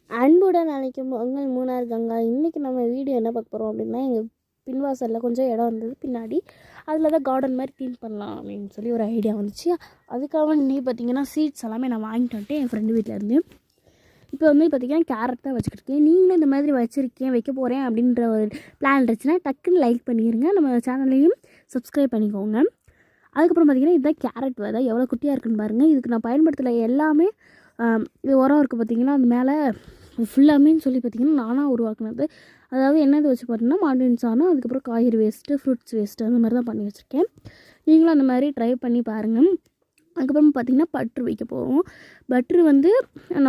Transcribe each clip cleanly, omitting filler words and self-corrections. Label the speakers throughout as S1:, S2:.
S1: அன்புடன் அழைக்கும் உங்கள் மூணார் கங்கா. இன்றைக்கி நம்ம வீடியோ என்ன பார்க்க போகிறோம் அப்படின்னா, எங்கள் பின்வாசலில் கொஞ்சம் இடம் இருந்தது பின்னாடி, அதில் தான் கார்டன் மாதிரி க்ளீன் பண்ணலாம் அப்படின்னு சொல்லி ஒரு ஐடியா வந்துச்சு. அதுக்காக இன்றைக்கி பார்த்திங்கன்னா சீட்ஸ் எல்லாமே நான் வாங்கிட்டு வந்துட்டேன் என் ஃப்ரெண்டு வீட்டில் இருந்து. இப்போ வந்து பார்த்திங்கன்னா கேரட் தான் வச்சுக்கிட்டு இருக்கேன். நீங்களும் இந்த மாதிரி வச்சுருக்கேன் வைக்க போகிறேன் அப்படின்ற ஒரு பிளான் இருந்துச்சுன்னா டக்குன்னு லைக் பண்ணிடுங்க, நம்ம சேனல்லையும் சப்ஸ்கிரைப் பண்ணிக்கோங்க. அதுக்கப்புறம் பார்த்திங்கன்னா இதுதான் கேரட் விதை, எவ்வளோ குட்டியாக இருக்குன்னு பாருங்கள். இதுக்கு நான் பயன்படுத்தலை எல்லாமே இது உரம் இருக்குது பார்த்திங்கன்னா, அது மேலே ஃபுல்லாமேன்னு சொல்லி பார்த்திங்கன்னா நானாக உருவாக்குனது. அதாவது என்னது வச்சு பார்த்தீங்கன்னா மாட்டின் சாணம், அதுக்கப்புறம் காய்கறி வேஸ்ட்டு, ஃப்ரூட்ஸ் வேஸ்ட்டு, அந்த மாதிரி தான் பண்ணி வச்சுருக்கேன். நீங்களும் அந்த மாதிரி ட்ரை பண்ணி பாருங்கள். அதுக்கப்புறம் பார்த்திங்கன்னா பட்ரு வைக்க போகிறோம். பட்ரு வந்து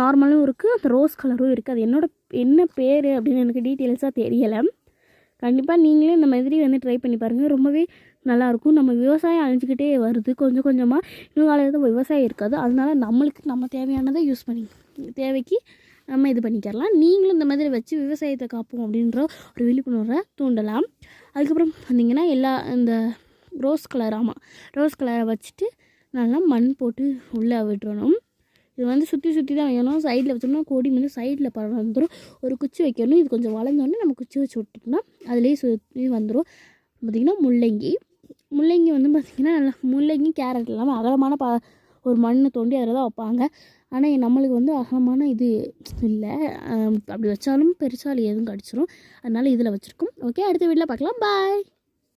S1: நார்மலும் இருக்குது, அந்த ரோஸ் கலரும் இருக்குது. அது என்ன பேர் அப்படின்னு எனக்கு டீட்டெயில்ஸாக தெரியலை. கண்டிப்பாக நீங்களே இந்த மாதிரி வந்து ட்ரை பண்ணி பாருங்கள், ரொம்பவே நல்லாயிருக்கும். நம்ம விவசாயம் அழிஞ்சிக்கிட்டே வருது கொஞ்சம் கொஞ்சமாக. இன்னும் காலையில் விவசாயம் இருக்காது, அதனால நம்மளுக்கு நம்ம தேவையானதை யூஸ் பண்ணி தேவைக்கு நம்ம இது பண்ணிக்கலாம். நீங்களும் இந்த மாதிரி வச்சு விவசாயத்தை காப்போம் அப்படின்ற ஒரு விழிப்புணர்வை தூண்டலாம். அதுக்கப்புறம் பார்த்திங்கன்னா இந்த ரோஸ் கலரை வச்சுட்டு நல்லா மண் போட்டு உள்ளே விட்டுறணும். இது வந்து சுற்றி தான் வைக்கணும். சைடில் வச்சோம்னா கொடி வந்து சைடில் பறந்துடும். ஒரு குச்சி வைக்கணும். இது கொஞ்சம் வளர்ந்தோடனே நம்ம குச்சி வச்சு விட்டோம்னா அதுலேயே சுற்றி வந்துடும். பார்த்திங்கன்னா முள்ளங்கி வந்து பார்த்திங்கன்னா நல்லா முள்ளங்கி கேரட் இல்லாமல் அகலமான ஒரு மண் தோண்டி அதில் தான் வைப்பாங்க. ஆனால் நம்மளுக்கு வந்து அகலமான இது இல்லை, அப்படி வச்சாலும் பெருசாக எதுவும் கடிச்சிடும். அதனால் இதில் வச்சுருக்கோம். ஓகே, அடுத்த வீட்டில் பார்க்கலாம். பாய்.